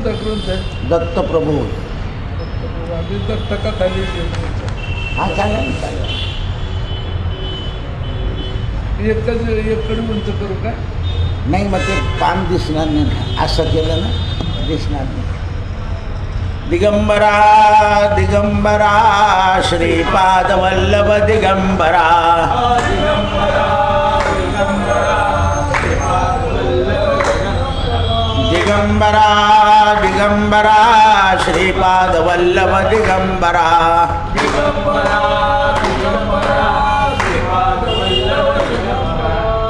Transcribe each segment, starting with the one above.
कोणता ग्रंथ आहे? दत्तप्रभू. आम्ही दत्त कथा लिहिली. हा चालेल चालेल. एकच एककडे उंच करू का? नाही मग ते पान दिसणार नाही. असं केलं ना दिसणार नाही. दिगंबरा दिगंबरा श्रीपाद वल्लभ दिगंबरा. दिगंबरा दिगंबरा श्रीपाद वल्लभ दिगंबरा.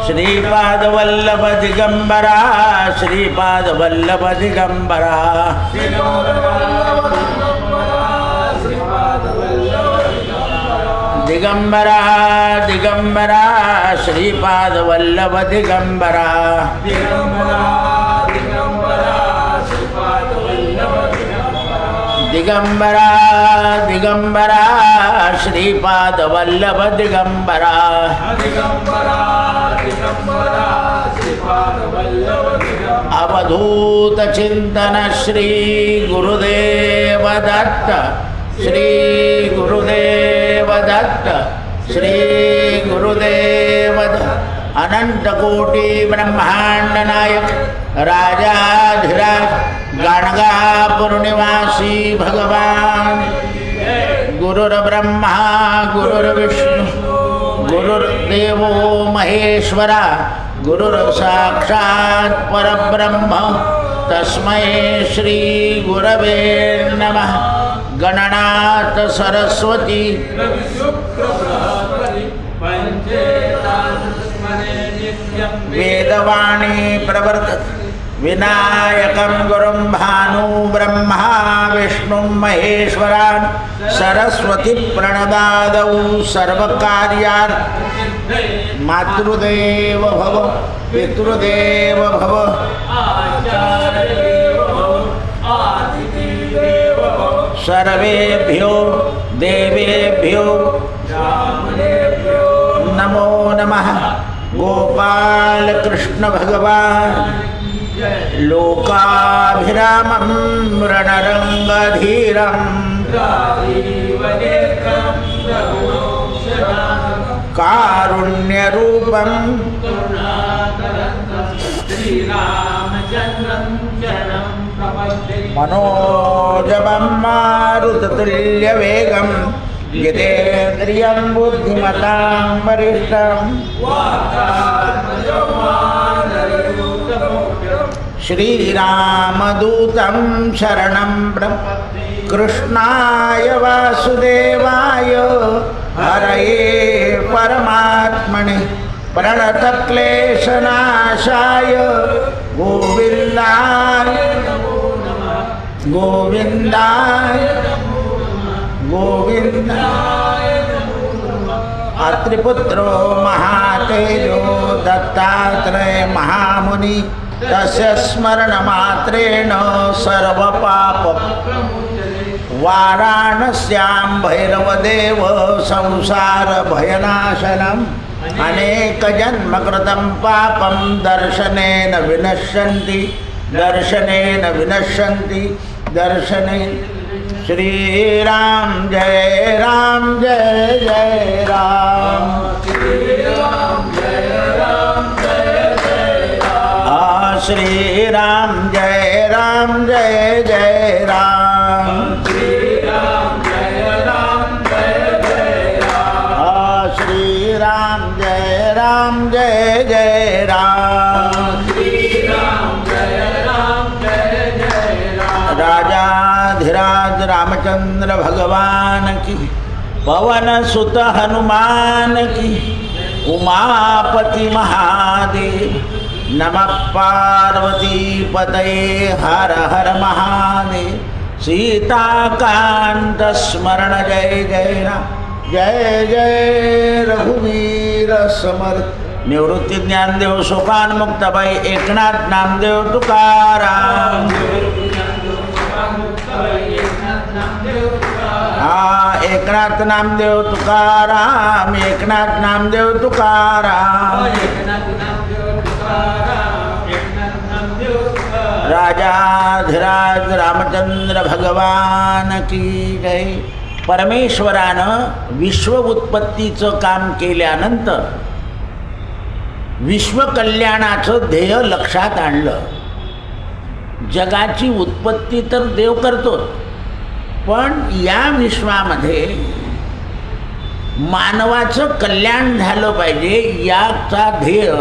श्रीपाद वल्लभ दिगंबरा श्रीपाद वल्लभ दिगंबरा. दिगंबरा दिगंबरा श्रीपाद वल्लभ दिगंबरा. दिगंबरा दिगंबरा श्रीपाद वल्लभ दिगंबरा. अवधूत चिंतन श्री गुरुदेव दत्त. श्री गुरुदेव दत्त. श्री गुरुदेव दत्त. अनंत कोटि ब्रह्मांड नायक राजाधिराज गाणगापुर निवासी भगवान गुरुर्ब्रह्मा गुरुर्विष्णु गुरुर्देवो महेश्वरा गुरुर्साक्षात् परब्रह्म तस्मै श्री गुरवे नमः. गणनाथ सरस्वती वेदवाणी प्रवर्तते. विनायकं गुरुं भानु ब्रह्मा विष्णु महेश्वरान् सरस्वती प्रणदादौ सर्वकार्यार्थ. मातृदेव भव पितृदेव भव सर्वेभ्यो देवेभ्यो नमो नमः. गोपाल कृष्ण भगवान लोकाभिरामं रणरंगधीरं कारुण्यरूपं मनोजवं मारुततुल्यवेगं जितेन्द्रियं बुद्धिमतां वरिष्ठं. श्रीरामदूतं शरणं कृष्णाय वासुदेवाय हरये परमात्मने प्रणतक्लेशनाशाय गोविन्दाय गोविन्दाय गोविन्दाय. अत्रिपुत्रो महातेजो दत्तात्रेय महामुनि तस्य स्मरणमात्रेण सर्वपाप. वाराणस्यां भैरवदेव संसार भयनाशनम्. अनेकजन्मकृतं पापं दर्शनेन विनश्यन्ति दर्शनेन विनश्यन्ति दर्शनेन. श्रीराम जय राम जय जय राम. श्रीराम जय राम जय जय राम. श्रीराम जय राम जय जय राम. श्रीराम जय राम जय जय राम. श्रीराम जय राम जय जय राम. श्रीराम जय राम जय जय राम. राजाधिराज रामचंद्र भगवान की. पवन सुत हनुमान की. उमापति महादेव. नमः पार्वती पतये हर हर महादेव. सीताकांत स्मरण जय जय राम. जय जय रघुवीर समर्थ. निवृत्ती ज्ञानदेव सोपान मुक्ताबाई एकनाथ नामदेव तुकाराम. एकनाथ नामदेव तुकाराम. एकनाथ नामदेव तुकाराम. राजाधिराज रामचंद्र भगवान की जय. परमेश्वरानं विश्व उत्पत्तीचं काम केल्यानंतर विश्वकल्याणाचं ध्येय लक्षात आणलं. जगाची उत्पत्ती तर देव करतो, पण या विश्वामध्ये मानवाचं कल्याण झालं पाहिजे याचा ध्येय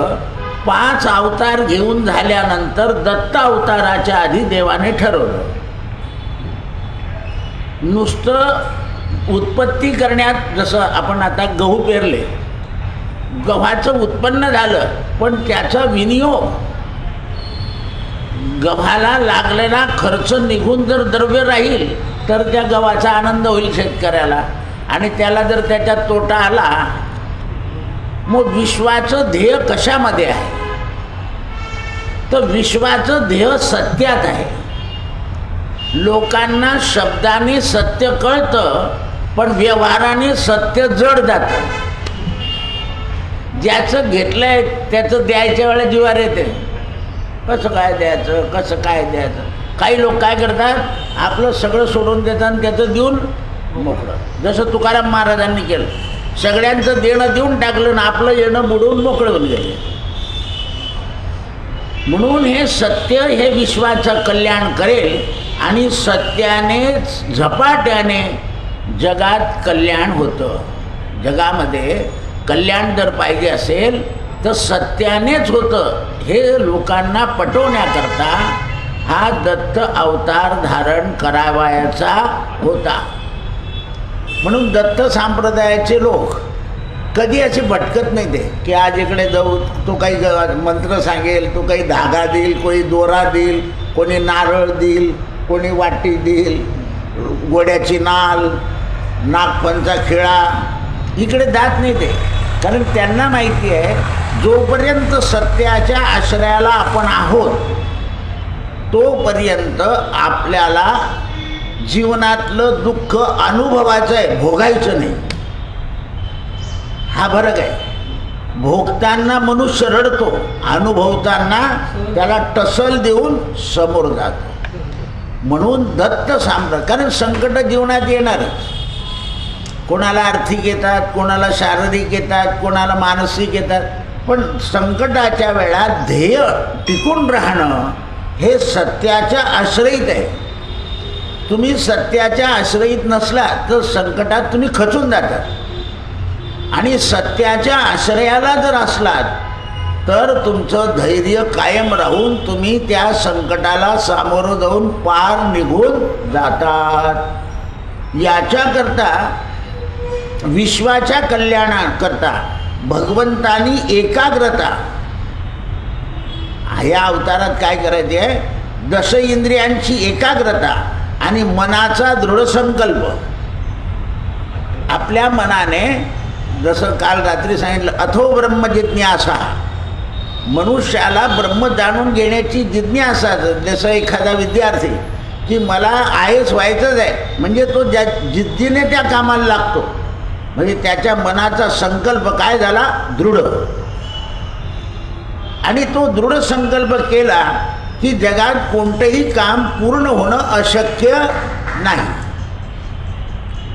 5 अवतार घेऊन झाल्यानंतर दत्त अवताराच्या आधी देवाने ठरवलं. नुसतं उत्पत्ती करण्यात, जसं आपण आता गहू पेरले, गव्हाचं उत्पन्न झालं, पण त्याचा विनियोग, गव्हाला लागलेला खर्च निघून जर द्रव्य राहील तर त्या गव्हाचा आनंद होईल शेतकऱ्याला, आणि त्याला जर त्याच्यात तोटा आला, मग विश्वाचं ध्येय कशामध्ये आहे? तर विश्वाचं ध्येय सत्यात आहे. लोकांना शब्दाने सत्य कळतं, पण व्यवहाराने सत्य जड जातं. ज्याचं घेतलंय त्याचं द्यायच्या वेळेला जीवार येते, कसं काय द्यायचं, कसं काय द्यायचं. काही लोक काय करतात, आपलं सगळं सोडून देतात आणि त्याचं देऊन मोकळं. जसं तुकाराम महाराजांनी केलं, सगळ्यांचं देणं देऊन टाकलं ना आपलं येणं बुडवून मोकळं होऊन गेले. म्हणून हे सत्य हे विश्वाचं कल्याण करेल, आणि सत्यानेच झपाट्याने जगात कल्याण होतं. जगामध्ये कल्याण जर पाहिजे असेल तर सत्यानेच होतं, हे लोकांना पटवण्याकरता हा दत्त अवतार धारण करावायचा होता. म्हणून दत्त संप्रदायाचे लोक कधी असे भटकत नाही ते, की आज इकडे जाऊ, तो काही मंत्र सांगेल, तो काही धागा देईल, कोणी दोरा देईल, कोणी नारळ देईल, कोणी वाटी देईल, गोड्याची नाल, नागपंचा खिळा, इकडे जात नाही ते. कारण त्यांना माहिती आहे, जोपर्यंत सत्याच्या आश्रयाला आपण आहोत तोपर्यंत आपल्याला जीवनातलं दुःख अनुभवायचं आहे, भोगायचं नाही. हा फरक आहे. भोगताना मनुष्य रडतो, अनुभवताना त्याला टसल देऊन समोर जातो. म्हणून दत्त संप्रदाय, कारण संकट जीवनात येणारच. कोणाला आर्थिक येतात, कोणाला शारीरिक येतात, कोणाला मानसिक येतात, पण संकटाच्या वेळात ध्येय टिकून राहणं हे सत्याच्या आश्रयीत आहे. तुम्ही सत्याच्या आश्रयीत नसला तर संकटात तुम्ही खचून जातात, आणि सत्याच्या आश्रयाला जर असलात तर तुमचं धैर्य कायम राहून तुम्ही त्या संकटाला सामोरं जाऊन पार निघून जातात. याच्याकरता विश्वाच्या कल्याणाकरता भगवंतानी एकाग्रता, ह्या अवतारात काय करायचे आहे, 10 इंद्रियांची एकाग्रता आणि मनाचा दृढ संकल्प. आपल्या मनाने, जसं काल रात्री सांगितलं, अथो ब्रह्म जिज्ञासा, मनुष्याला ब्रह्म जाणून घेण्याची जिज्ञासा. जसं एखादा विद्यार्थी की मला IAS व्हायचंच आहे, म्हणजे तो ज्या जिद्दीने त्या कामाला लागतो, म्हणजे त्याच्या मनाचा संकल्प काय झाला, दृढ. आणि तो दृढ संकल्प केला की जगात कोणतंही काम पूर्ण होणं अशक्य नाही,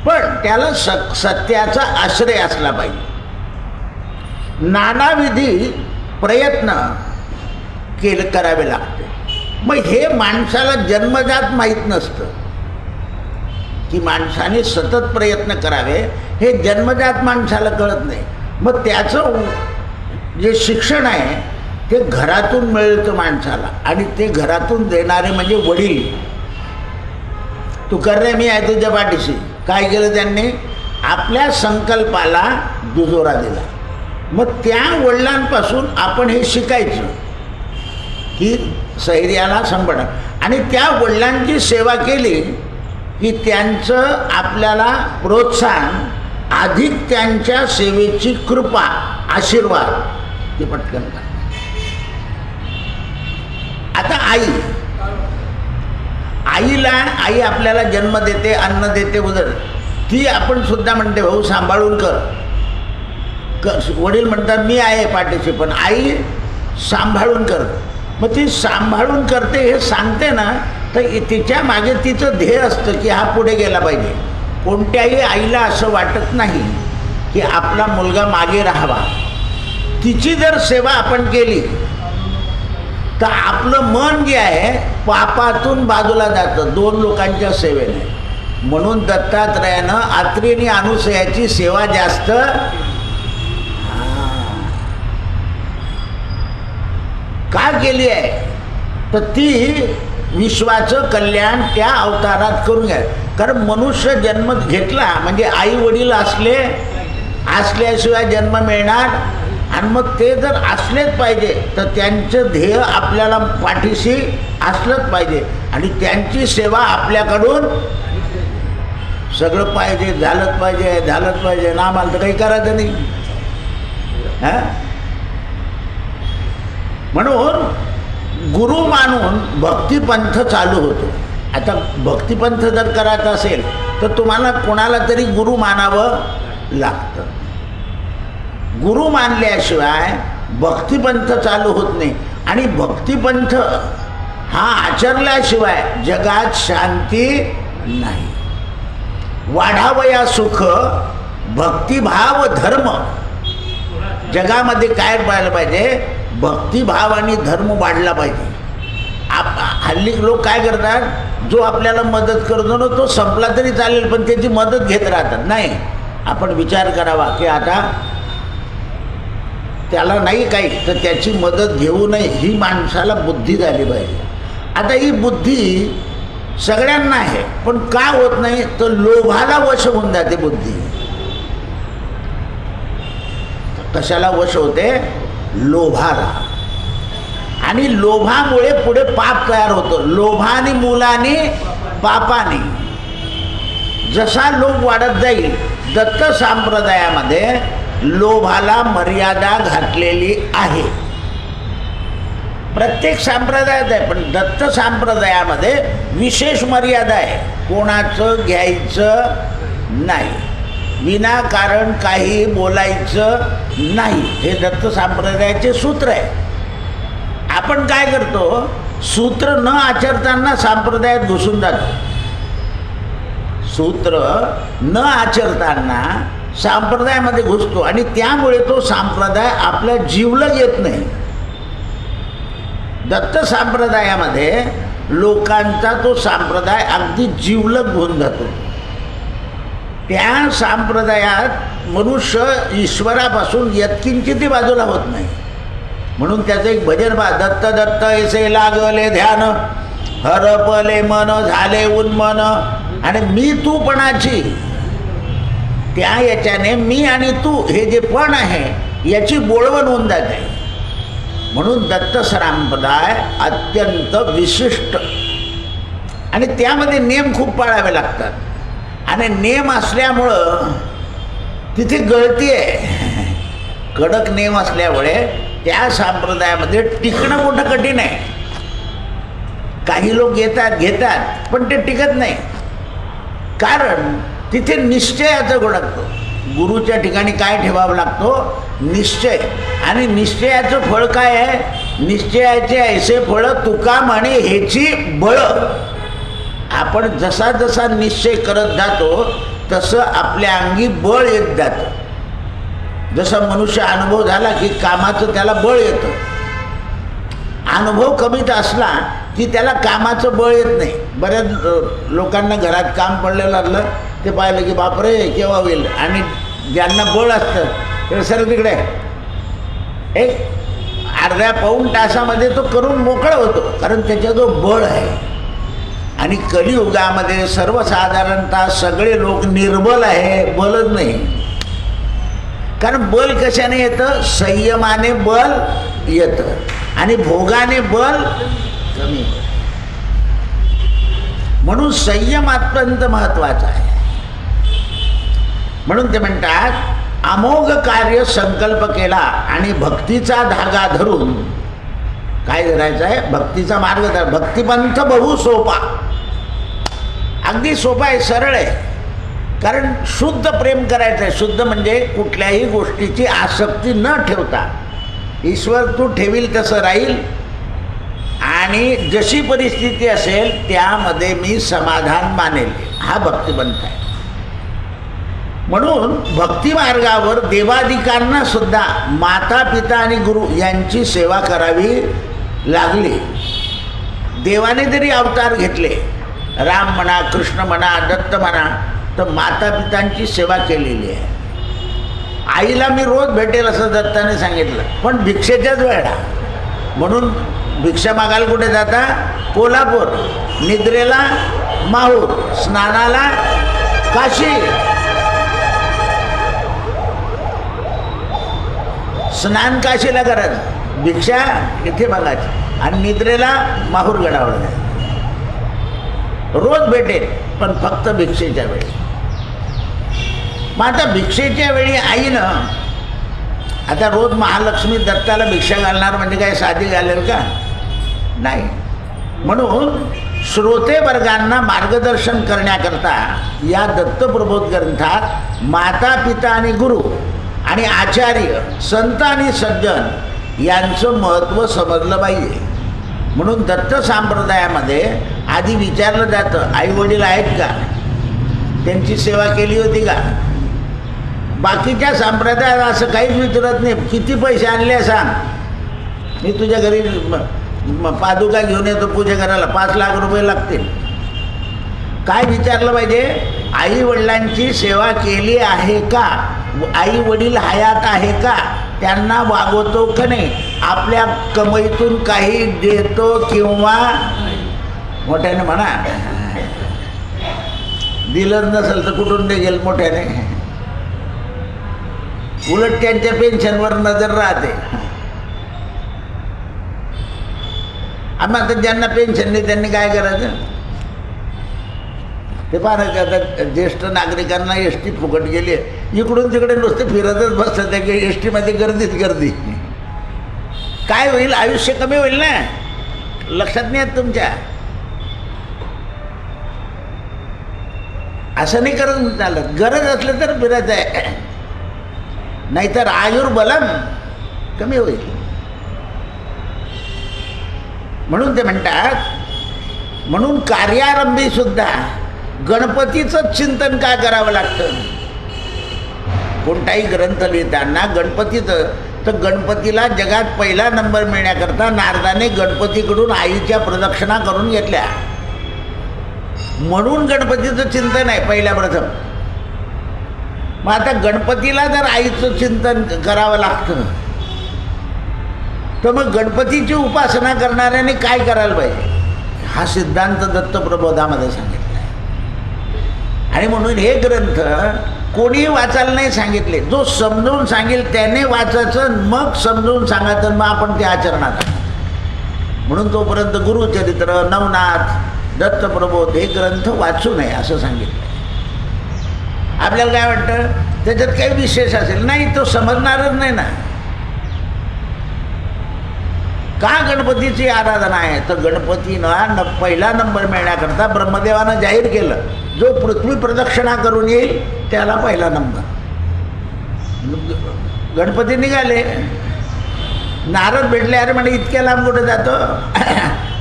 पण त्याला सत्याचा आश्रय असला पाहिजे. नानाविधी प्रयत्न करावे लागते. मग हे माणसाला जन्मजात माहीत नसतं की माणसाने सतत प्रयत्न करावे, हे जन्मजात माणसाला कळत नाही. मग त्याचं जे शिक्षण आहे ते घरातून मिळतं माणसाला, आणि ते घरातून देणारे म्हणजे वडील. तू कर रे, मी आहे तुझ्या पाठीशी. काय केलं त्यांनी, आपल्या संकल्पाला दुजोरा दिला. मग त्या वडिलांपासून आपण हे शिकायचं की स्थैर्याला संपणं, आणि त्या वडिलांची सेवा केली की त्यांचं आपल्याला प्रोत्साहन, अधिक त्यांच्या सेवेची कृपा, आशीर्वाद ते पटकन करा. आता आई आपल्याला जन्म देते, अन्न देते, उदर, ती आपण सुद्धा म्हणते भाऊ सांभाळून कर. वडील म्हणतात मी आहे पाठीशी, पण आई सांभाळून कर. मग ती सांभाळून करते हे सांगते ना, तर तिच्या मागे तिचं ध्येय असतं की हा पुढे गेला पाहिजे. कोणत्याही आईला असं वाटत नाही की आपला मुलगा मागे राहावा. तिची जर सेवा आपण केली तर आपलं मन जे आहे पापातून बाजूला जातं 2 लोकांच्या सेवेने. म्हणून दत्तात्रयानं आत्री आणि अनुसयाची सेवा जास्त का केली आहे, तर ती विश्वाचं कल्याण त्या अवतारात करून घ्या. कारण मनुष्य जन्म घेतला म्हणजे आई वडील असल्याशिवाय जन्म मिळणार, आणि मग ते जर असलेच पाहिजे तर त्यांचं ध्येय आपल्याला पाठीशी असलंच पाहिजे, आणि त्यांची सेवा आपल्याकडून सगळं पाहिजे, झालंच पाहिजे. ना मला तर काही करायचं नाही. हां, म्हणून गुरु मानून भक्तिपंथ चालू होतो. आता भक्तिपंथ जर करायचा असेल तर तुम्हाला कोणाला तरी गुरु मानावं लागतं. गुरु मानल्याशिवाय भक्तिपंथ चालू होत नाही, आणि भक्तिपंथ हा आचरल्याशिवाय जगात शांती नाही. वाढावया सुख भक्तिभाव धर्म. जगामध्ये काय पाहायला पाहिजे, भक्तिभाव आणि धर्म वाढला पाहिजे. हल्ली लोक काय करतात, जो आपल्याला मदत करतो ना तो संपला तरी चालेल पण त्याची मदत घेत राहतात. नाही, आपण विचार करावा की आता त्याला नाही काही तर त्याची मदत घेऊ नये, ही माणसाला बुद्धी झाली पाहिजे. आता ही बुद्धी सगळ्यांना आहे, पण का होत नाही तर लोभाला वश होऊन जाते बुद्धी. कशाला वश होते, लोभाला. आणि लोभामुळे पुढे पाप तयार होतं. लोभाने मुलाने पापाने. जसा लोभ वाढत जाईल, दत्त संप्रदायामध्ये लोभाला मर्यादा घातलेली आहे. प्रत्येक संप्रदायात आहे, पण दत्त संप्रदायामध्ये विशेष मर्यादा आहे. कोणाचं घ्यायचं नाही, विनाकारण काही बोलायचं नाही. हे दत्त संप्रदायाचे सूत्र आहे. आपण काय करतो, सूत्र न आचरताना संप्रदायात घुसून जातो. सूत्र न आचरताना संप्रदायामध्ये घुसतो, आणि त्यामुळे तो संप्रदाय आपल्या जीवलग येत नाही. दत्त संप्रदायामध्ये लोकांचा तो संप्रदाय अगदी जीवलग होऊन जातो. त्या संप्रदायात मनुष्य ईश्वरापासून यत्किंचितही बाजूला होत नाही. म्हणून त्याचं एक भजन पहा, दत्त दत्त ऐसे लागले ध्यान, हरपले मन झाले उन्मन. आणि मी तूपणाची, त्या याच्याने मी आणि तू हे जे पण आहे याची बोळवण होऊन जाते. म्हणून दत्त संप्रदाय अत्यंत विशिष्ट, आणि त्यामध्ये नियम खूप पाळावे लागतात. आणि नियम असल्यामुळं तिथे गळती आहे. कडक नियम असल्यामुळे त्या संप्रदायामध्ये टिकणं मोठं कठीण आहे. काही लोक घेतात पण ते टिकत नाही, कारण तिथे निश्चयाचं घडकतो. गुरुच्या ठिकाणी काय ठेवावं लागतो, निश्चय. आणि निश्चयाचं फळ काय आहे, निश्चयाचे ऐसे फळ तुका म्हणे हेची बळ. आपण जसा जसा निश्चय करत जातो तसं आपल्या अंगी बळ येत जातं. जसा मनुष्य अनुभव झाला की कामाचं त्याला बळ येतं. अनुभव कमीत असला की त्याला कामाचं बळ येत नाही. बऱ्याच लोकांना घरात काम पडलेलं लागलं ते पाहिलं की बापरे केव्हा होईल, आणि ज्यांना बळ असतं ते सर्व तिकडे एक अर्ध्या पाऊण तासामध्ये तो करून मोकळा होतो, कारण त्याच्याजवळ बळ आहे. आणि कलियुगामध्ये सर्वसाधारणतः सगळे लोक निर्बल आहे, बलच नाही. कारण बल कशाने येतं, संयमाने बल येतं, आणि भोगाने बल कमी. म्हणून संयम अत्यंत महत्त्वाचा आहे. म्हणून ते म्हणतात, अमोघ कार्य संकल्प केला आणि भक्तीचा धागा धरून काय धरायचं आहे, भक्तीचा मार्ग धर. भक्तिपंथ बहु सोपा, अगदी सोपा आहे, सरळ आहे. कारण शुद्ध प्रेम करायचं आहे. शुद्ध म्हणजे कुठल्याही गोष्टीची आसक्ती न ठेवता, ईश्वर तू ठेवील तसं राहील, आणि जशी परिस्थिती असेल त्यामध्ये मी समाधान मानेल, हा भक्तिपंथ आहे. म्हणून भक्ती मार्गावर देवादिकांना सुद्धा माता पिता आणि गुरु यांची सेवा करावी लागली. देवाने जरी अवतार घेतले, राम म्हणा, कृष्ण म्हणा, दत्त म्हणा, तर माता पितांची सेवा केलेली आहे. आईला मी रोज भेटेल असं दत्ताने सांगितलं, पण भिक्षेच्याच वेळा. म्हणून भिक्षा मागायला कुठे जाता? कोल्हापूर, निद्रेला माहूर, स्नानाला काशी. स्नान काशीला करायचं, भिक्षा इथे मागायची, आणि निद्रेला माहूर गडावर जायचं. रोज भेटेल, पण फक्त भिक्षेच्या वेळी. मग आता भिक्षेच्या वेळी आईनं, आता रोज महालक्ष्मी दत्ताला भिक्षा घालणार म्हणजे काय साधी घालेल का? नाही. म्हणून श्रोते वर्गांना मार्गदर्शन करण्याकरता या दत्तप्रबोध ग्रंथात माता पिता आणि गुरु आणि आचार्य, संत आणि सज्जन यांचं महत्त्व समजलं पाहिजे. म्हणून दत्त संप्रदायामध्ये आधी विचारलं जातं, आई वडील आहेत का, त्यांची सेवा केली होती का. बाकीच्या संप्रदायात असं काहीच विचारत नाही. किती पैसे आणले सांग, मी तुझ्या घरी पादुका घेऊन येतो पूजा करायला, 5 लाख रुपये लागतील. काय विचारलं पाहिजे? आई वडिलांची सेवा केली आहे का, आई वडील हयात आहे का, त्यांना वागवतो का नाही, आपल्या कमाईतून काही देतो किंवा मोठ्याने म्हणा, दिलं नसेल तर कुठून निघेल मोठ्याने. उलट त्यांच्या पेन्शनवर नजर राहते. आम्ही आता ज्यांना पेन्शन नाही त्यांनी काय करायचं ते पाहायचं. आता ज्येष्ठ नागरिकांना एस टी फुकट गेली आहे, इकडून तिकडे नुसते फिरतच बसतात त्या एस टीमध्ये, गर्दीच गर्दी. काय होईल? आयुष्य कमी होईल ना. लक्षात नाही येत तुमच्या. असं नाही करत चालत. गरज असलं तर फिरायचं आहे, नाहीतर आयुर्बलम कमी होईल. म्हणून ते म्हणतात, म्हणून कार्यारंभी सुद्धा गणपतीचं चिंतन का करावं लागतं. कोणताही ग्रंथ लिहिताना गणपतीचं, तर गणपतीला जगात पहिला नंबर मिळण्याकरता नारदाने गणपतीकडून आईच्या प्रदक्षिणा करून घेतल्या. म्हणून गणपतीचं चिंतन आहे पहिल्या प्रथम. मग आता गणपतीला जर आईचं चिंतन करावं लागतं, तर मग गणपतीची उपासना करणाऱ्याने काय करायला पाहिजे, हा सिद्धांत दत्तप्रबोधामध्ये सांगितला आहे. आणि म्हणून हे ग्रंथ कोणी वाचायला नाही सांगितले. जो समजून सांगेल त्याने वाचायचं, मग समजून सांगायचं, मग आपण ते आचरणात. म्हणून तोपर्यंत गुरुचरित्र, नवनाथ, दत्तप्रबोध हे ग्रंथ वाचू नये असं सांगितलं. आपल्याला काय वाटतं त्याच्यात काही विशेष असेल? नाही, तो समजणारच नाही ना. का गणपतीची आराधना आहे? तर गणपतीनं पहिला नंबर मिळण्याकरता ब्रह्मदेवानं जाहीर केलं, जो पृथ्वी प्रदक्षिणा करून येईल त्याला पहिला नंबर. गणपती निघाले, नारद भेटले, अरे म्हणजे इतक्या लांब कुठे जातो?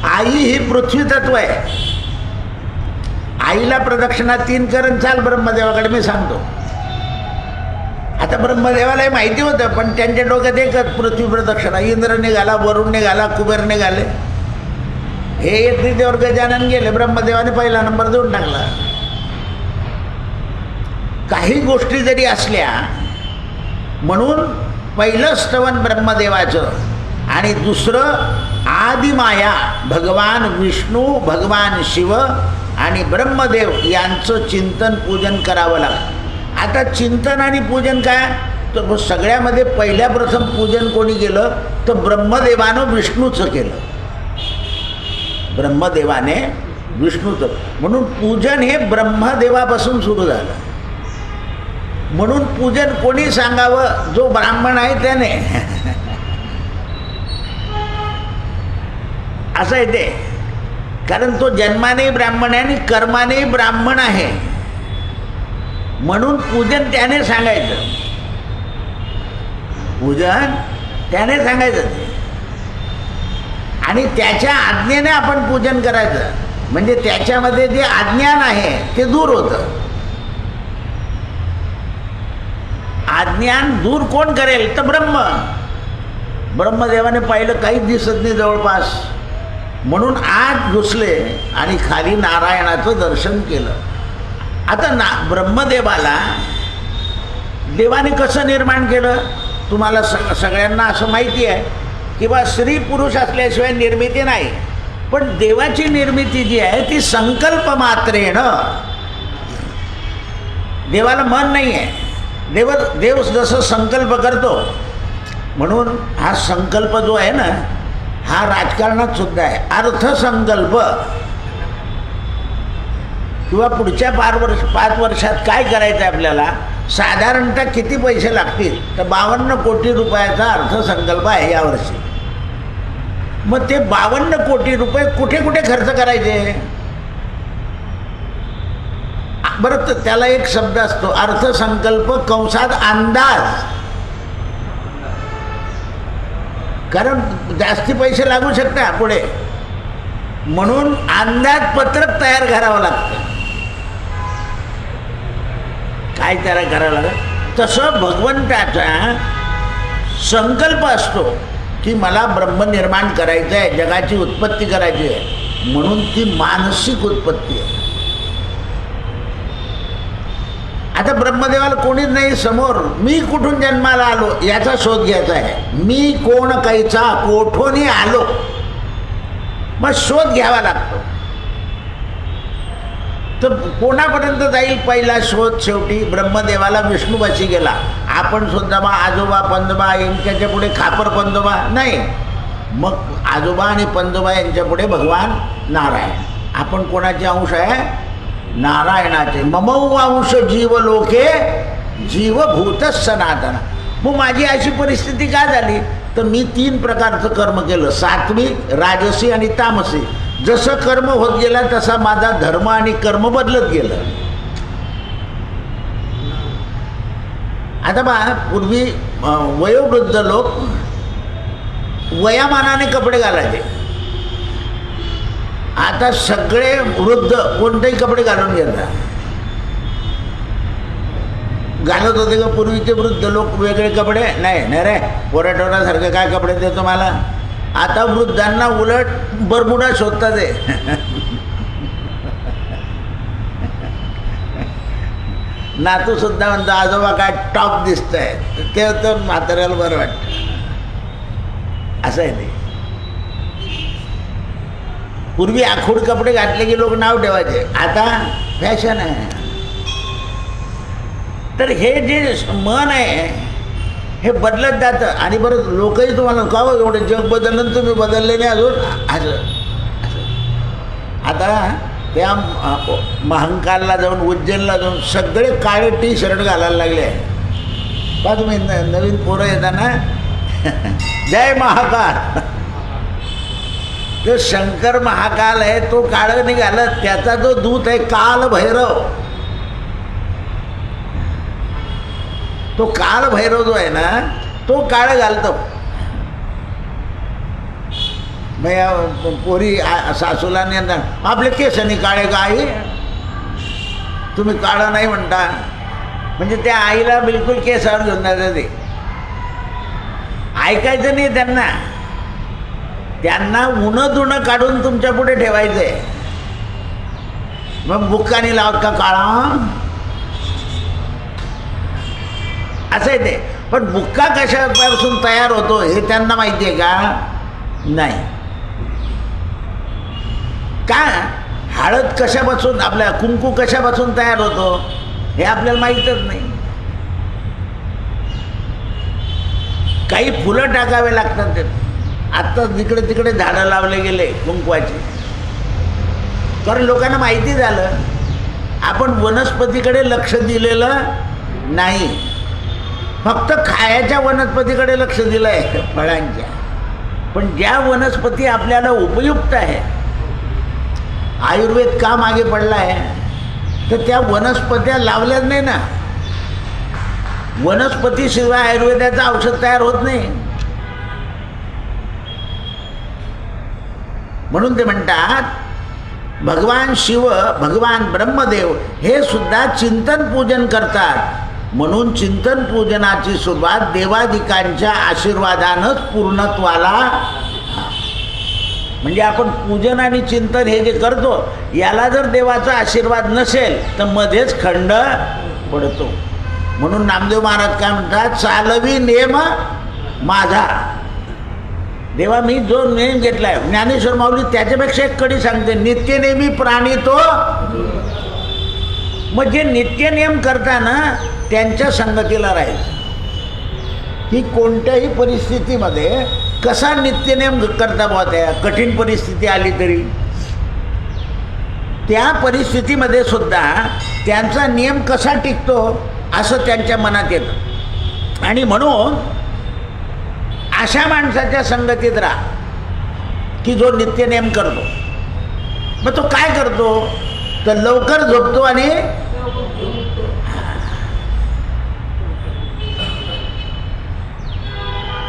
आई ही पृथ्वी तत्व आहे. आईला प्रदक्षिणा 3 करून चाल ब्रह्मदेवाकडे, मी सांगतो. आता ब्रह्मदेवालाही माहिती होतं, पण त्यांच्या डोक्यात एकच पृथ्वी प्रदक्षिणा. इंद्र निघाला, वरुण निघाला, कुबेर निघाले, हे येत्रीदेवर गजानन गेले, ब्रह्मदेवाने पहिला नंबर देऊन टाकला. काही गोष्टी जरी असल्या, म्हणून पहिलं स्तवन ब्रह्मदेवाचं आणि दुसरं आदिमाया भगवान विष्णू, भगवान शिव आणि ब्रह्मदेव यांचं चिंतन पूजन करावं लागतं. आता चिंतन आणि पूजन काय? तर सगळ्यामध्ये पहिल्या प्रथम पूजन कोणी केलं? तर ब्रह्मदेवानं विष्णूचं केलं. ब्रह्मदेवाने विष्णूचं. म्हणून पूजन हे ब्रह्मदेवापासून सुरू झालं. म्हणून पूजन कोणी सांगावं? जो ब्राह्मण आहे त्याने. असं आहे ते. कारण तो जन्माने ब्राह्मण आहे आणि कर्माने ब्राह्मण आहे. म्हणून पूजन त्याने सांगायचं. पूजन त्याने सांगायचं. आणि त्याच्या आज्ञेने आपण पूजन करायचं, म्हणजे त्याच्यामध्ये जे अज्ञान आहे ते दूर होतं. अज्ञान दूर कोण करेल? तर ब्रह्मदेवाने पाहिलं काहीच दिसत नाही जवळपास, म्हणून आत घुसले आणि खाली नारायणाचं दर्शन केलं. आता ब्रह्मदेवाला देवाने कसं निर्माण केलं? तुम्हाला सगळ्यांना असं माहिती आहे की बा स्त्री पुरुष असल्याशिवाय निर्मिती नाही, पण देवाची निर्मिती जी आहे ती संकल्प मात्रेनं. देवाला मन नाही आहे. देव जसं संकल्प करतो, म्हणून हा संकल्प जो आहे ना, हा राजकारणात सुद्धा आहे. अर्थसंकल्प किंवा पुढच्या 5 वर्षात काय करायचं आहे आपल्याला, साधारणतः किती पैसे लागतील, तर 52 कोटी रुपयाचा अर्थसंकल्प आहे यावर्षी. मग ते 52 कोटी रुपये कुठे कुठे खर्च करायचे? बरं, तर त्याला एक शब्द असतो अर्थसंकल्प कंसात अंदाज. कारण जास्ती पैसे लागू शकतात पुढे, म्हणून अंदाजपत्रक तयार करावं लागतं. काय तयार करावं लागतं? तसं भगवंताचा संकल्प असतो की मला ब्रह्म निर्माण करायचं आहे, जगाची उत्पत्ती करायची आहे, म्हणून ती मानसिक उत्पत्ती आहे. आता ब्रह्मदेवाला कोणीच नाही समोर, मी कुठून जन्माला आलो याचा शोध घ्यायचा आहे. मी कोण कैचा कोठून आलो, मग शोध घ्यावा लागतो. तर कोणापर्यंत जाईल पहिला शोध? शेवटी ब्रह्मदेवाला विष्णूपाशी गेला. आपण सुद्धा बा आजोबा पंजोबा यांच्याच्या पुढे खापर पंजोबा नाही, मग आजोबा आणि पंजोबा यांच्या पुढे भगवान नारायण. आपण कोणाचे अंश आहे? नारायणाचे. ममौ अंश जीवलोके जीवभूत सनातन. मग माझी अशी परिस्थिती का झाली? तर मी 3 प्रकारचं कर्म केलं, सात्विक, राजसी आणि तामसी. जसं कर्म होत गेला तसा माझा धर्म आणि कर्म बदलत गेलं. आता बा पूर्वी वयोवृद्ध लोक वयामानाने कपडे घालायचे. आता सगळे वृद्ध कोणतेही कपडे घालून घेतात. घालत होते का पूर्वीचे वृद्ध लोक वेगळे कपडे? नाही रे, पोराटोरासारखे काय कपडे देतो मला. आता वृद्धांना उलट बरमुडा शोधतात ते. नातू सुद्धा म्हणतो आजोबा काय टॉप दिसतंय, ते तर म्हाताऱ्याला बरं वाटतं. असं आहे ते. पूर्वी आखूड कपडे घातले की लोक नाव ठेवायचे, आता फॅशन आहे. तर हे जे मन आहे हे बदलत जातं. आणि बरं लोकही तुम्हाला का एवढं जग बदललं तुम्ही बदलले नाही अजून, असं. आता त्या महाकालला जाऊन उज्जैनला जाऊन सगळे काळे T-शर्ट घालायला लागले आहे. पहा तुम्ही नवीन पोरं येताना जय महाकाल. तो शंकर महाकाल आहे, तो काळं नाही घालत. त्याचा जो दूत आहे काल भैरव, तो काल भैरव जो आहे ना तो काळं घालतो. मग पोरी सासूला नाही, आपले केसांनी काळे का आई, तुम्ही काळं नाही म्हणता. म्हणजे त्या आईला बिलकुल केसावर घेऊन जायचं. ते ऐकायचं नाही त्यांना. त्यांना उणं दुणं काढून तुमच्या पुढे ठेवायचं आहे. मग बुक्कानी लावत का काळा, असं आहे ते. पण बुक्का कशापासून तयार होतो हे त्यांना माहिती आहे का? नाही. का हळद कशापासून, आपल्या कुंकू कशापासून तयार होतो हे आपल्याला माहीतच नाही. काही फुलं टाकावे लागतात. ते आत्ता जिकडे तिकडे झाडं लावले गेले कुंकवाची, कारण लोकांना माहिती झालं. आपण वनस्पतीकडे लक्ष दिलेलं नाही, फक्त खायच्या वनस्पतीकडे लक्ष दिलं आहे, फळांच्या. पण ज्या वनस्पती आपल्याला उपयुक्त आहे, आयुर्वेद का मागे पडला आहे, तर त्या वनस्पत्या लावल्याच नाही ना. वनस्पतीशिवाय आयुर्वेदाचं औषध तयार होत नाही. म्हणून ते म्हणतात भगवान शिव, भगवान ब्रह्मदेव हे सुद्धा चिंतन पूजन करतात. म्हणून चिंतन पूजनाची सुरुवात देवादिकांच्या आशीर्वादानंच पूर्णत्वाला. म्हणजे आपण पूजन आणि चिंतन हे जे करतो याला जर देवाचा आशीर्वाद नसेल तर मध्येच खंड पडतो. म्हणून नामदेव महाराज काय म्हणतात, चालवी नेम माझा. देवा मी जो नेम घेतलाय, ज्ञानेश्वर माऊली त्याच्यापेक्षा एक कडी सांगते, नित्यनेमी प्राणी तो. मग जे नित्यनेम करताना त्यांच्या संगतीला राहायचं. की कोणत्याही परिस्थितीमध्ये कसा नित्यनेम करता बुवा, त्या कठीण परिस्थिती आली तरी त्या परिस्थितीमध्ये सुद्धा त्यांचा नियम कसा टिकतो असं त्यांच्या मनात येतं. आणि म्हणून अशा माणसाच्या संगतीत राहा की जो नित्यनेम करतो. मग तो काय करतो तर लवकर झोपतो आणि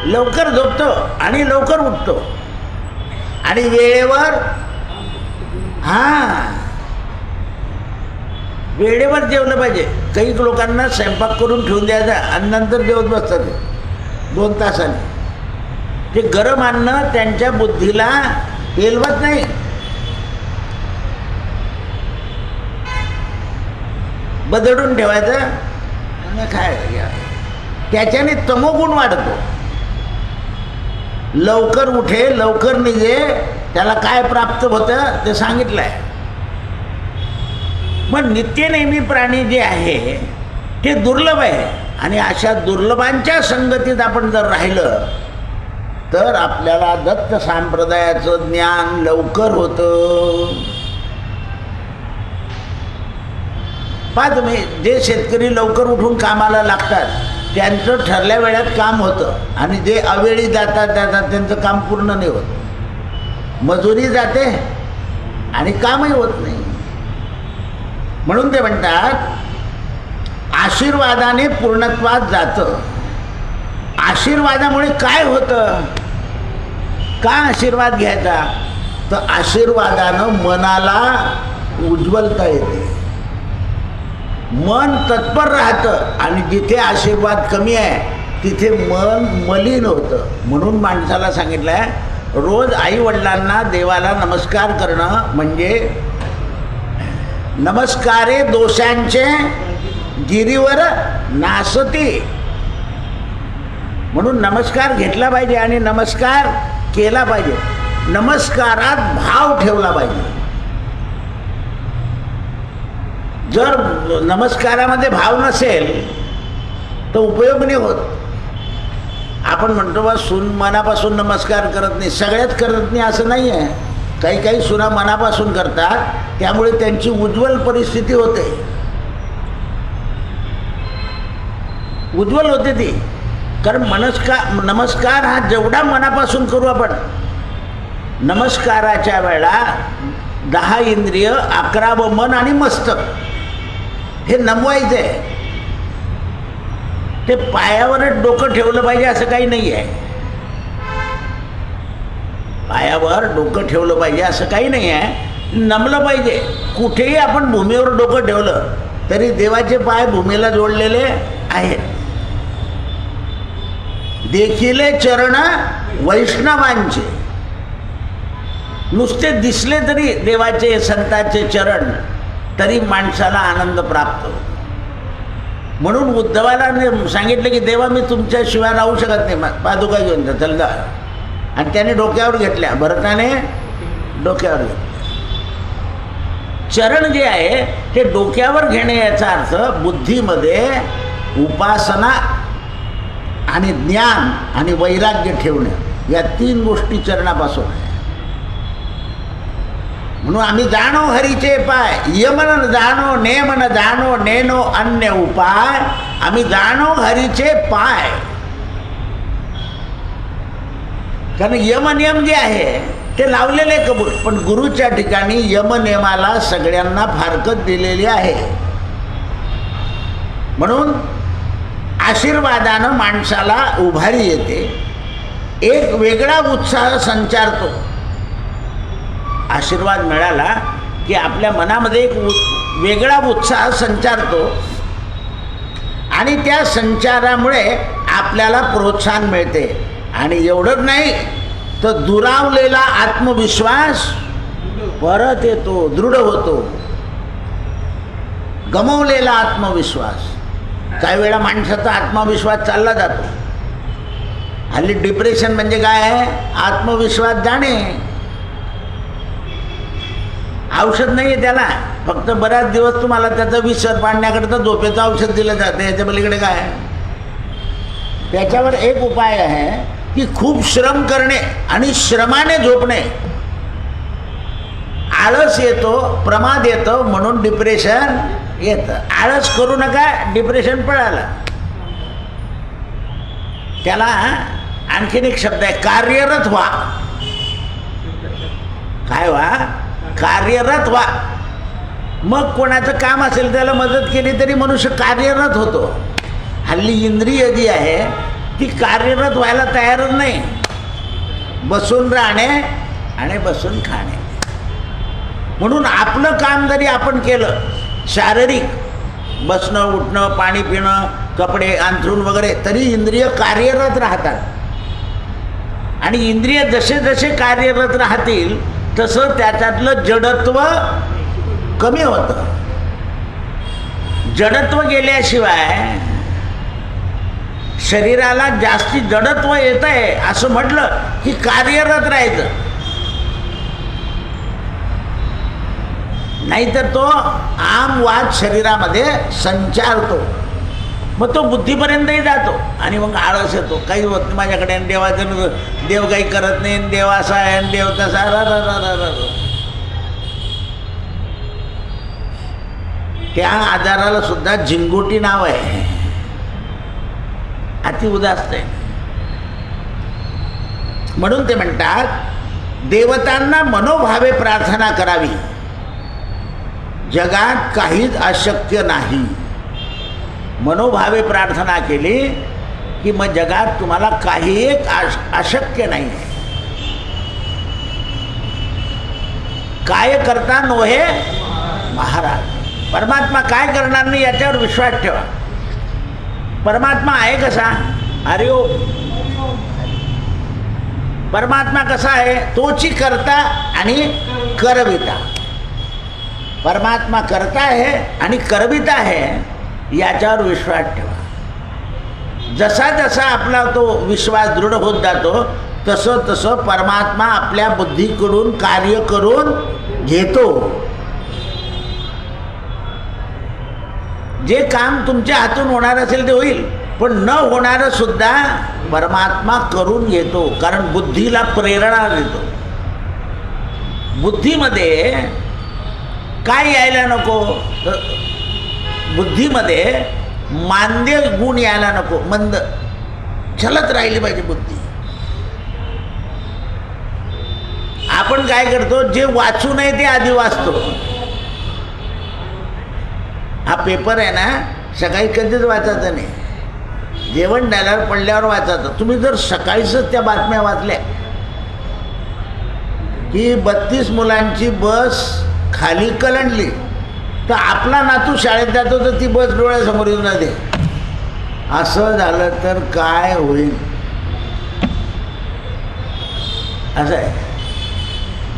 लवकर झोपतो आणि लवकर उठतो आणि वेळेवर वेळेवर जेवलं पाहिजे. काही लोकांना स्वयंपाक करून ठेवून द्यायचा आणि नंतर जेवत बसतात 2 तासाने. ते गरम अन्न त्यांच्या बुद्धीला पेलवत नाही. बदडून ठेवायचं आणि खायचं. त्याच्याने तमोगुण वाढतो. लवकर उठे लवकर निघे त्याला काय प्राप्त होतं ते सांगितलं आहे. मग नित्यनेमी प्राणी जे आहे ते दुर्लभ आहे. आणि अशा दुर्लभांच्या संगतीत आपण जर राहिलं तर आपल्याला दत्त संप्रदायाचं ज्ञान लवकर होतं. पहा तुम्ही, जे शेतकरी लवकर उठून कामाला लागतात त्यांचं ठरल्या वेळात काम होतं. आणि जे अवेळी जातात त्यांचं काम पूर्ण नाही होत. मजुरी जाते आणि कामही होत नाही. म्हणून ते म्हणतात आशीर्वादाने पूर्णत्वात जातं. आशीर्वादामुळे काय होतं, का आशीर्वाद घ्यायचा तर आशीर्वादानं मनाला उज्ज्वलता येते. मन तत्पर राहतं आणि जिथे आशीर्वाद कमी आहे तिथे मन मलिन होतं. म्हणून माणसाला सांगितलं आहे रोज आईवडिलांना देवाला नमस्कार करणं म्हणजे नमस्कारे दोषांचे गिरीवर नासती. म्हणून नमस्कार घेतला पाहिजे आणि नमस्कार केला पाहिजे. नमस्कारात भाव ठेवला पाहिजे. जर नमस्कारामध्ये भाव नसेल तर उपयोग नाही होत. आपण म्हणतो बा सून मनापासून नमस्कार करत नाही, सगळ्याच करत नाही असं नाही आहे. काही काही सुना मनापासून करतात त्यामुळे त्यांची उज्ज्वल परिस्थिती होते, उज्ज्वल होते ती. कारण नमस्कार हा जेवढा मनापासून करू आपण, नमस्काराच्या वेळा 10 इंद्रिय 11 मन आणि मस्तक हे नमवायचं आहे. ते पायावरच डोकं ठेवलं पाहिजे असं काही नाही आहे. पायावर डोकं ठेवलं पाहिजे असं काही नाही आहे. नमलं पाहिजे. कुठेही आपण भूमीवर डोकं ठेवलं तरी देवाचे पाय भूमीला जोडलेले आहेत. देखिले चरण वैष्णवांचे. नुसते दिसले तरी देवाचे संतांचे चरण तरी माणसाला आनंद प्राप्त होतो. म्हणून उद्धवाला सांगितलं की देवा मी तुमच्याशिवाय राहू शकत नाही, पादुका घेऊन जा चल जा. आणि त्याने डोक्यावर घेतल्या, भरताने डोक्यावर घेतल्या. चरण जे आहे ते डोक्यावर घेणे याचा अर्थ बुद्धीमध्ये उपासना आणि ज्ञान आणि वैराग्य ठेवणं या 3 गोष्टी चरणापासून आहे. म्हणून आम्ही जाणो हरीचे पाय, यमन जाणो नेमन जाणो नेनो अन्य उपाय. आम्ही जाणो हरीचे पाय. कारण यमनियम जे आहे ते लावलेले कबूल, पण गुरुच्या ठिकाणी यमनियमाला सगळ्यांना फारकत दिलेली आहे. म्हणून आशीर्वादानं माणसाला उभारी येते, एक वेगळा उत्साह संचारतो. आशीर्वाद मिळाला की आपल्या मनामध्ये एक वेगळा उत्साह संचारतो आणि त्या संचारामुळे आपल्याला प्रोत्साहन मिळते. आणि एवढंच नाही तर दुरावलेला आत्मविश्वास परत येतो, दृढ होतो. गमावलेला आत्मविश्वास, काही वेळा माणसाचा आत्मविश्वास चालला जातो. हल्ली डिप्रेशन म्हणजे काय आहे? आत्मविश्वास जाणे. औषध नाही आहे त्याला, फक्त बऱ्याच दिवस तुम्हाला त्याचा विसर पाडण्याकरता झोपेचं औषध दिलं जातं. याच्या पलीकडे काय आहे? त्याच्यावर एक उपाय आहे की खूप श्रम करणे आणि श्रमाने झोपणे. आळस येतो, प्रमाद येतो, म्हणून डिप्रेशन येतं. आळस करू नका, डिप्रेशन पळालं. त्याला आणखीन एक शब्द आहे, कार्यरत व्हा. काय व्हा? कार्यरत व्हा. मग कोणाचं काम असेल त्याला मदत केली तरी मनुष्य कार्यरत होतो. हल्ली इंद्रिय जी आहे ती कार्यरत व्हायला तयारच नाही. बसून राहणे आणि बसून खाणे. म्हणून आपलं काम जरी आपण केलं, शारीरिक बसणं, उठणं, पाणी पिणं, कपडे अंथरूण वगैरे, तरी इंद्रिय कार्यरत राहतात. आणि इंद्रिय जसे जसे कार्यरत राहतील तसं त्याच्यातलं जडत्व कमी होतं. जडत्व गेल्याशिवाय शरीराला जास्ती जडत्व येत आहे असं म्हटलं की कार्यरत राहायचं, नाहीतर तो आमवाद शरीरामध्ये संचारतो. मग तो बुद्धीपर्यंतही जातो आणि मग आळस येतो. काही होत नाही माझ्याकडे, आणि देवाचं देव काही करत नाही, देव असा आहे आणि देव तसा. त्या आजाराला सुद्धा झिंगोटी नाव आहे. अति उदास्त आहे. म्हणून ते म्हणतात देवतांना मनोभावे प्रार्थना करावी. जगात काहीच अशक्य नाही. मनोभावे प्रार्थना केली की मग जगात तुम्हाला काही एक अशक्य नाही. काय करता नोहे महाराज. परमात्मा काय करणार नाही याच्यावर विश्वास ठेवा. परमात्मा आहे कसा? अरे ओ, परमात्मा कसा आहे? तोची करता आणि करविता. परमात्मा करता आहे आणि करविता आहे याच्यावर विश्वास ठेवा. जसा जसा आपला तो विश्वास दृढ होत जातो तसं तसं परमात्मा आपल्या बुद्धीकडून कार्य करून घेतो. जे काम तुमच्या हातून होणार असेल ते होईल, पण न होणारं सुद्धा परमात्मा करून घेतो. कारण बुद्धीला प्रेरणा देतो. बुद्धीमध्ये काय यायला नको? बुद्धीमध्ये मांद्य गुण यायला नको. मंद चलत राहिली पाहिजे बुद्धी. आपण काय करतो? जे वाचू नये ते आधी वाचतो. हा पेपर आहे ना, सकाळी कधीच वाचायचं नाही, जेवण द्यायला पडल्यावर वाचायचं. तुम्ही जर सकाळीच त्या बातम्या वाचल्या की 32 मुलांची बस खाली कलंडली, तर आपला नातू शाळेत जातो तर ती बस डोळ्यासमोर येऊन जाते. असं झालं तर काय होईल? असं आहे.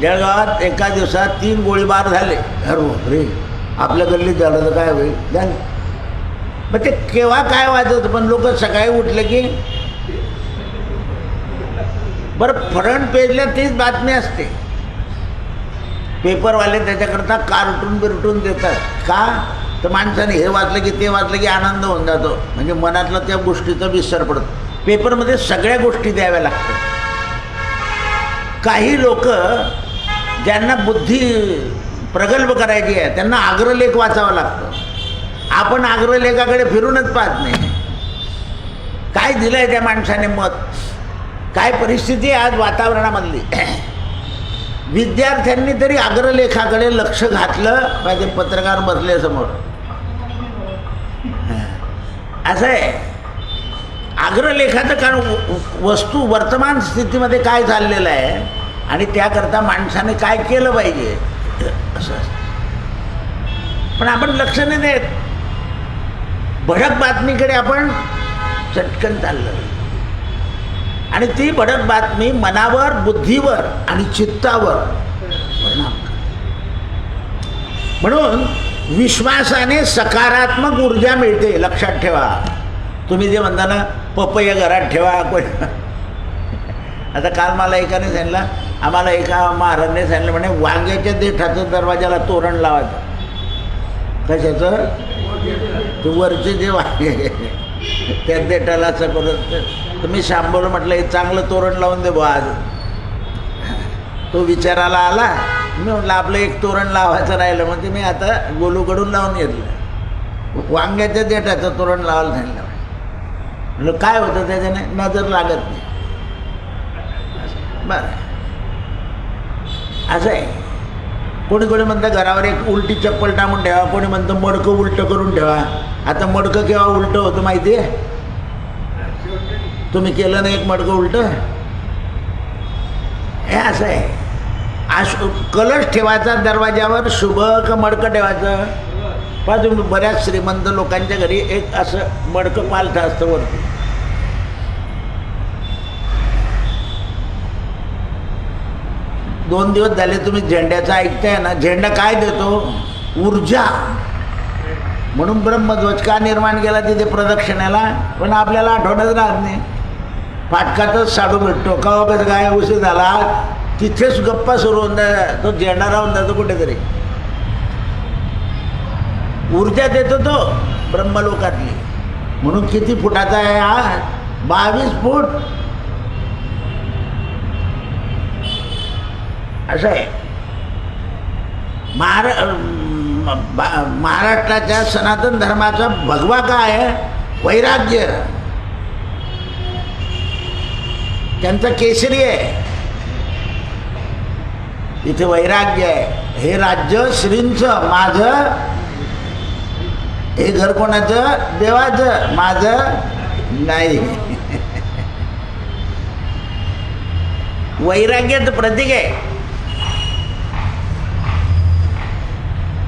जळगावात एका दिवसात 3 गोळीबार झाले. अरे आपल्या गल्लीत झालं तर काय होईल? झालं. मग ते केव्हा काय वाजत? पण लोक सकाळी उठले की बरं फ्रंट पेजला तीच बातमी असते. पेपरवाले त्याच्याकरता कार्टून बिरटून देतात. का? तर माणसाने हे वाचलं की ते वाचलं की आनंद होऊन जातो. म्हणजे मनातला त्या गोष्टीचा विसर पडतो. पेपरमध्ये सगळ्या गोष्टी द्याव्या लागतात. काही लोक ज्यांना बुद्धी प्रगल्भ करायची आहे त्यांना अग्रलेख वाचावा लागतो. आपण अग्रलेखाकडे फिरूनच पाहत नाही. काय दिलं आहे त्या माणसाने मत? काय परिस्थिती आहे आज वातावरणामधली? विद्यार्थ्यांनी तरी अग्रलेखाकडे लक्ष घातलं पाहिजे. पत्रकार बसले समोर. असं आहे. अग्रलेखाचं कारण वस्तू वर्तमान स्थितीमध्ये काय चाललेलं आहे, आणि त्याकरता माणसाने काय केलं पाहिजे असं असतं. पण आपण लक्ष नाही देत. भडक बातमीकडे आपण चटकन चाललं आणि ती भडक बातमी मनावर, बुद्धीवर आणि चित्तावर परिणाम करते. म्हणून विश्वासाने सकारात्मक ऊर्जा मिळते. लक्षात ठेवा. तुम्ही जे म्हणता ना पपया घरात ठेवा. आता काल मला एकाने सांगितलं, आम्हाला एका महाराजने सांगितलं म्हणे वांग्याच्या देठाचं दरवाजाला तोरण लावायचं. कशाचं? ते वरचे जे वांगे त्या देठाला असं करत. तर मी शांबवलं, म्हटलं हे चांगलं तोरण लावून दे बुवा आज. तो विचारायला आला. मी म्हटलं आपलं एक तोरण लावायचं राहिलं. म्हणजे मी आता गोलूकडून लावून घेतलं. वांग्याच्या देठाचं तोरण लावायला सांगितलं. म्हटलं काय होतं त्याच्याने? नजर लागत नाही. बरं असं आहे. कोणी कोणी म्हणतं घरावर एक उलटी चप्पल टाकून ठेवा. कोणी म्हणतं मडकं उलटं करून ठेवा. आता मडकं केव्हा उलटं होतं माहिती आहे? तुम्ही केलं ना एक मडकं उलटं? हे असं आहे. कलश ठेवायचा दरवाजावर, शुभ का मडकं ठेवायचं? पहा तुम्ही बऱ्याच श्रीमंत लोकांच्या घरी एक असं मडकं पालथं असतं वरती. दोन दिवस झाले तुम्ही झेंड्याचं ऐकताय ना. झेंडा काय देतो? ऊर्जा. म्हणून ब्रह्मध्वज का निर्माण केला तिथे प्रदक्षिणाला? पण आपल्याला आठवणच राहत नाही. फाटकातच साडू भेटतो. का कसं काय उशीर झाला तिथेच गप्पा सुरू होऊन जातात. तो झेंडा राहून जातो कुठेतरी. ऊर्जा देतो तो ब्रह्मलोकातली. म्हणून किती फुटाचा आहे हा? 22 फूट. असं आहे. महाराष्ट्राच्या सनातन धर्माचा भगवा काय आहे? वैराग्य. त्यांचं केसरी आहे. इथे वैराग्य आहे. हे राज्य श्रींचं, माझं. हे घर कोणाचं? देवाचं, माझं नाही. वैराग्याचं प्रतीक आहे.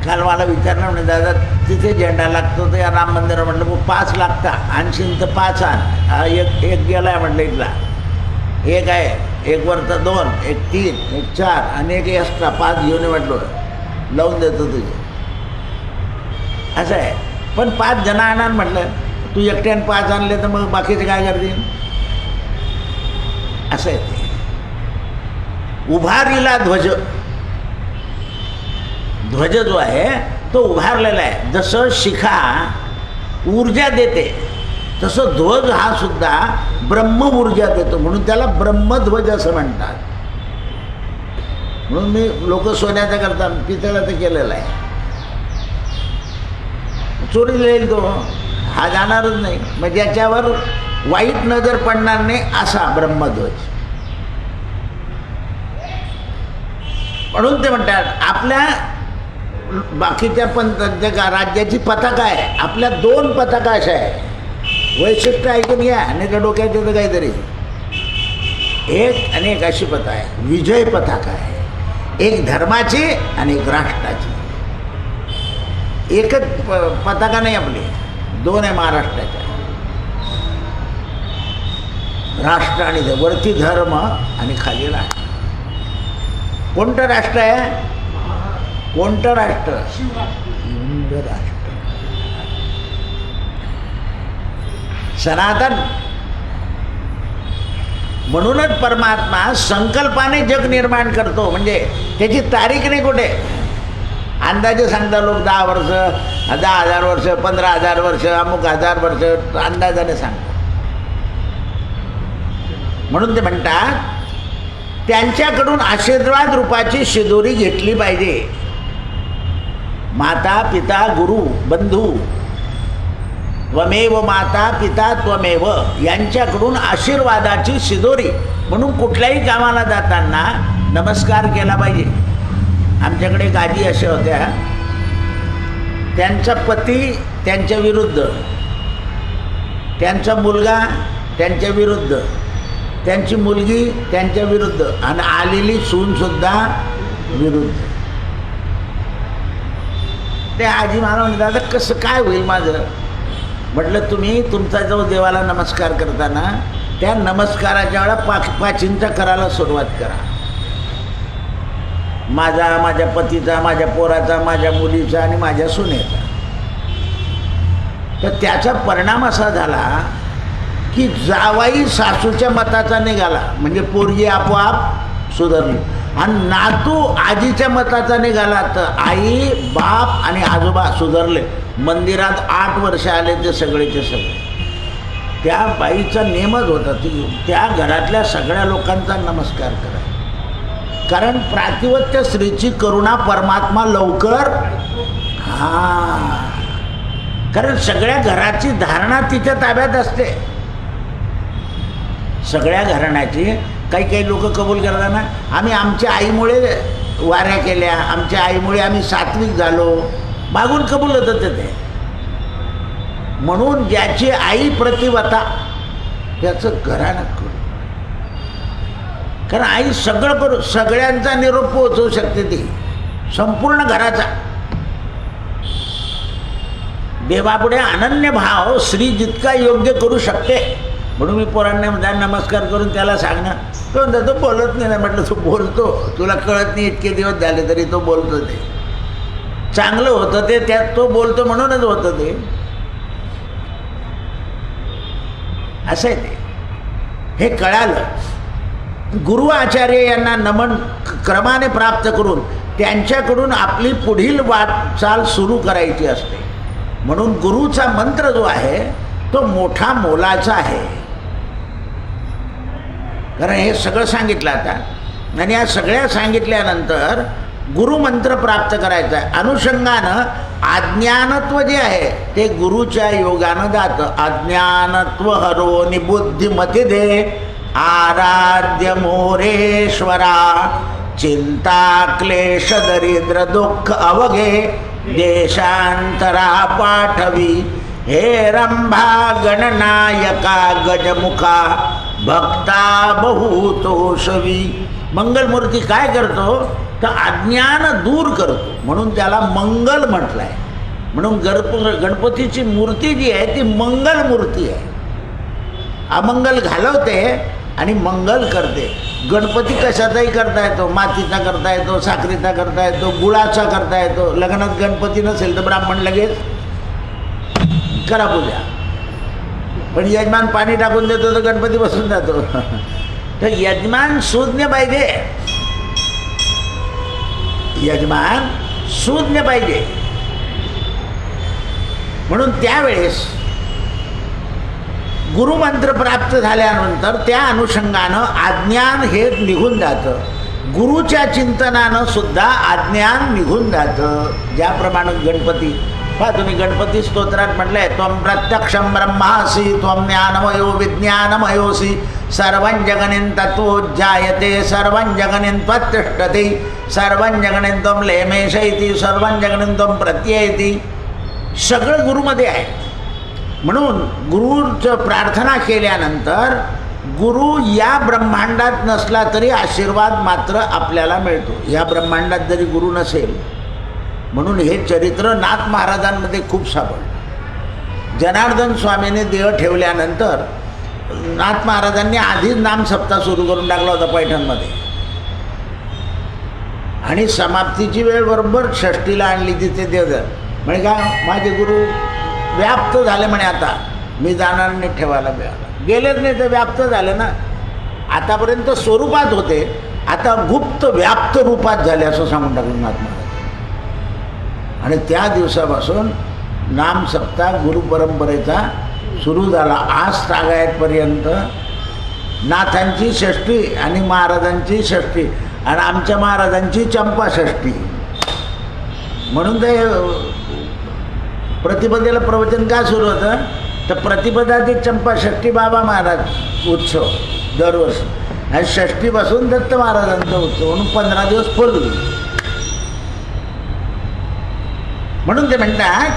काल मला विचारलं म्हणे दादा तिथे झेंडा लागतो तर या राम मंदिरात. म्हटलं मग 5 लागता. आणशील तर 5 आण. हा एक गेला आहे म्हटलं इथला. एक आहे, एक वरचा 2, एक 3, एक 4 आणि एक एक्स्ट्रा 5 घेऊन म्हटलं लावून देतो तुझे. असं आहे. पण 5 जण आणणार म्हटलं. तू एकट्याने 5 आणले तर मग बाकीचे काय करतील? असं आहे ते. उभारीला ध्वज. ध्वज जो आहे तो उभारलेला आहे. जसं शिखा ऊर्जा देते तसं ध्वज हा सुद्धा ब्रह्म ऊर्जा देतो. म्हणून त्याला ब्रह्मध्वज असं म्हणतात. म्हणून मी लोक सोन्याचा करतात, पितळाचं केलेलं आहे. चोरी येईल तो, हा जाणारच नाही. मग ज्याच्यावर वाईट नजर पडणार नाही असा ब्रह्मध्वज. म्हणून ते म्हणतात आपल्या बाकीच्या पंथाच्या राज्याची पताका आहे. आपल्या 2 पताका अशा आहे. वैशिष्ट्य ऐकून घ्या. आणि त्या डोक्यात येतं काहीतरी. एक आणि एक अशी पताका आहे. विजय पताका आहे. एक धर्माची आणि एक राष्ट्राची. एकच पताका नाही आपली, 2 आहे महाराष्ट्राच्या. राष्ट्र आणि वरती धर्म आणि खाली राष्ट्र. कोणतं राष्ट्र आहे? कोणतं राष्ट्र? हिंद राष्ट्र. सनातन. म्हणूनच परमात्मा संकल्पाने जग निर्माण करतो. म्हणजे त्याची तारीख नाही कुठे. अंदाजे सांगता लोक 10 वर्ष, 10,000 वर्ष, 15,000 वर्ष, अमुक 1000 वर्ष अंदाजाने सांगतात. म्हणून ते म्हणतात त्यांच्याकडून आशीर्वाद रूपाची शिदोरी घेतली पाहिजे. माता पिता गुरु बंधू त्वमेव माता पिता त्वमेव यांच्याकडून आशीर्वादाची शिदोरी. म्हणून कुठल्याही कामाला जाताना नमस्कार केला पाहिजे. आमच्याकडे गाजी अशा होत्या, त्यांचा पती त्यांच्या विरुद्ध, त्यांचा मुलगा त्यांच्या विरुद्ध, त्यांची मुलगी त्यांच्या विरुद्ध आणि आलेली सूनसुद्धा विरुद्ध. ते आजी मला म्हणतात, दादा कसं काय होईल माझं? म्हटलं तुम्ही तुमचा जो देवाला नमस्कार करताना त्या नमस्काराच्या वेळा पाचिंचा करायला सुरुवात करा. माझा, माझ्या पतीचा, माझ्या पोराचा, माझ्या मुलीचा आणि माझ्या सुनेचा. तर त्याचा परिणाम असा झाला की जावाई सासूच्या मताचा निघाला म्हणजे पोरगी आपोआप सुधारली, आणि नातू आजीच्या मताचा निघाला तर आई, बाप आणि आजोबा सुधारले. मंदिरात 8 वर्ष आले ते सगळेचे सगळे. त्या बाईचा नेमच होता ती त्या घरातल्या सगळ्या लोकांचा नमस्कार करा, कारण प्रातिवत्य स्त्रीची करुणा परमात्मा लवकर. कारण सगळ्या घराची धारणा तिच्या ताब्यात असते. सगळ्या घराण्याची काही काही लोक कबूल करतात ना, आम्ही आमच्या आईमुळे वाऱ्या केल्या, आमच्या आईमुळे आम्ही सात्विक झालो, मागून कबूल होतं ते. म्हणून ज्याची आई प्रतिवता त्याचं घराणं करू, कारण आई सगळं करू, सगळ्यांचा निरोप पोहोचवू शकते ती, संपूर्ण घराचा. देवापुढे अनन्य भाव स्त्री जितका योग्य करू शकते. म्हणून मी पोरांना नमस्कार करून त्याला सांगणं, तो म्हणतो तो बोलत नाही. म्हटलं तू बोलतो, तुला कळत नाही, इतके दिवस झाले तरी तो बोलतो. ते चांगलं होतं ते, त्यात तो बोलतो म्हणूनच होतं ते. असं आहे ते. हे कळालं. गुरु आचार्य यांना नमन क्रमाने प्राप्त करून त्यांच्याकडून आपली पुढील वाटचाल सुरू करायची असते. म्हणून गुरुचा मंत्र जो आहे तो मोठा मोलाचा आहे. कारण हे सगळं सांगितलं आता, आणि या सगळ्या सांगितल्यानंतर गुरुमंत्र प्राप्त करायचा आहे. अनुषंगानं अज्ञानत्व जे आहे ते गुरुच्या योगानं जातं. अज्ञानत्व हरो निबुद्धिमती दे आराध्य मोरेश्वरा, चिंता क्लेश दरिद्र दुःख अवघे देशांतरा पाठवी, हे रंभा गणनायका गजमुखा भक्ता बहुतोषवी. मंगलमूर्ती काय करतो तर अज्ञान दूर करतो, म्हणून त्याला मंगल म्हटलं आहे. म्हणून गणपतीची मूर्ती जी आहे ती मंगल मूर्ती आहे. अमंगल घालवते आणि मंगल करते. गणपती कशाचाही करता येतो, मातीचा करता येतो, साखरेचा करता येतो, गुळाचा करता येतो. लग्नात गणपती नसेल तर ब्राह्मण लगेच करा पूजा, पण यजमान पाणी टाकून देतो तर गणपती बसून जातो. तर यजमान सुज्ञ पाहिजे, यजमान सुज्ञ पाहिजे. म्हणून त्यावेळेस गुरुमंत्र प्राप्त झाल्यानंतर त्या अनुषंगानं अज्ञान हे निघून जातं. गुरुच्या चिंतनानं सुद्धा अज्ञान निघून जातं. ज्याप्रमाणे गणपती पहा तुम्ही, गणपती स्तोत्रात म्हटलंय, त्वं प्रत्यक्षं ब्रह्मासि त्वं ज्ञानमयो विज्ञानमयोसि सर्वं जगन्यं तत्त्वोज्जायते सर्वं जगन्यं त्वत्तिष्ठति सर्वं जगन्यं त्वं लेमेश इति सर्वं जगन्यं त्वं प्रत्ययति. सगळं गुरुमध्ये आहे. म्हणून गुरुचं प्रार्थना केल्यानंतर गुरु या ब्रह्मांडात नसला तरी आशीर्वाद मात्र आपल्याला मिळतो. या ब्रह्मांडात जरी गुरु नसेल, म्हणून हे चरित्र नाथ महाराजांमध्ये खूप सापडलं. जनार्दन स्वामीने देह ठेवल्यानंतर नाथ महाराजांनी आधीच नाम सप्ताह सुरू करून टाकला होता पैठणमध्ये, आणि समाप्तीची वेळ बरोबर षष्टीला आणली तिथे देव. म्हणजे काय, माझे गुरु व्याप्त झाले म्हणे, आता मी जाणार नाही ठेवायला मिळाला. गेलेच नाही तर व्याप्त झाले ना. आतापर्यंत स्वरूपात होते, आता गुप्त व्याप्त रूपात झाले असं सांगून टाकलं नाथ महाराज. आणि त्या दिवसापासून नाम सप्ताह गुरुपरंपरेचा सुरू झाला. आज तागायतपर्यंत नाथांची षष्ठी आणि महाराजांची षष्ठी आणि आमच्या महाराजांची चंपा षष्ठी. म्हणून ते प्रतिपदेला प्रवचन का सुरू होतं तर प्रतिपदा ते चंपा षष्ठी बाबा महाराज उत्सव दरवर्षी, आणि षष्ठीपासून दत्त महाराजांचा उत्सव, म्हणून 15 दिवस फुल. म्हणून ते म्हणतात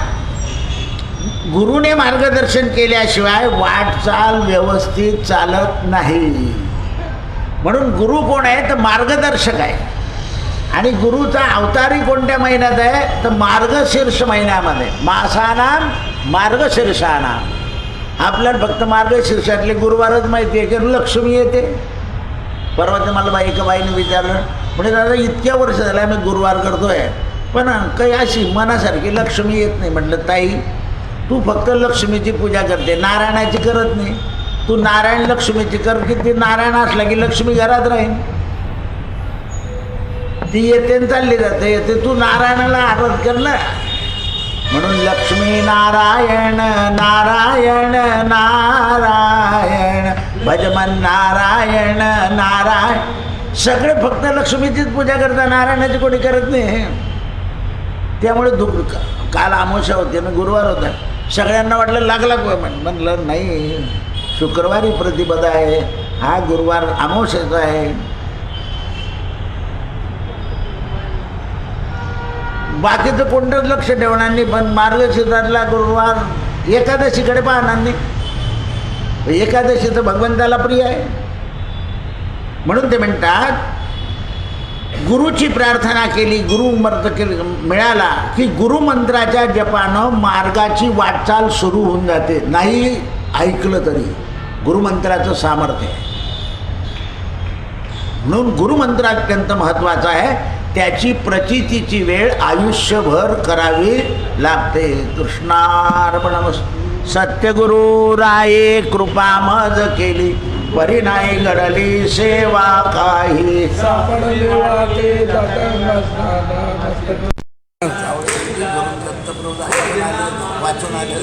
गुरुने मार्गदर्शन केल्याशिवाय वाटचाल व्यवस्थित चालत नाही. म्हणून गुरु कोण आहे तर मार्गदर्शक आहे. आणि गुरुचा अवतारी कोणत्या महिन्यात आहे तर मार्गशीर्ष महिन्यामध्ये. मासानाम मार्गशीर्षानाम. आपल्याला फक्त मार्गशीर्षातले गुरुवारच माहिती आहे की लक्ष्मी येते. परवा ते मला एका बाईने विचारलं, म्हणजे दादा इतक्या वर्ष झालं आम्ही गुरुवार करतोय पण काही अशी मनासारखी लक्ष्मी येत नाही. म्हटलं ताई तू फक्त लक्ष्मीची पूजा करते, नारायणाची करत नाही. तू नारायण लक्ष्मीची कर की ती नारायण असला की लक्ष्मी घरात राहील. ती येते आणि चालली जाते. येते तू नारायणाला आराध कर ना. म्हणून लक्ष्मी नारायण नारायण नारायण भजमन नारायण नारायण. सगळे फक्त लक्ष्मीचीच पूजा करतात, नारायणाची कोणी करत नाही. त्यामुळे काल अमावस्या होती ना, गुरुवार होता. सगळ्यांना वाटलं लागला म्हणलं नाही, शुक्रवारी प्रतिपदा आहे, हा गुरुवार अमावस्याचा आहे. बाकीचं कोणतंच लक्ष ठेवणार नाही. पण मार्गशीर्षातला गुरुवार एकादशीकडे पाहणार नाही. एकादशी तर भगवंताला प्रिय आहे. म्हणून ते म्हणतात गुरुची प्रार्थना केली, गुरुमंत्र मिळाला की गुरुमंत्राच्या जपानं मार्गाची वाटचाल सुरू होऊन जाते. नाही ऐकलं तरी गुरुमंत्राचं सामर्थ्य आहे. म्हणून गुरुमंत्र अत्यंत महत्त्वाचा आहे. त्याची प्रचितीची वेळ आयुष्यभर करावी लागते. कृष्णार्पणमस्तु. सत्यगुरु राये कृपा मज केली, परी नाही घडली सेवा काही. सापडले वाटे जाता नसताना मस्तक. वाचून आले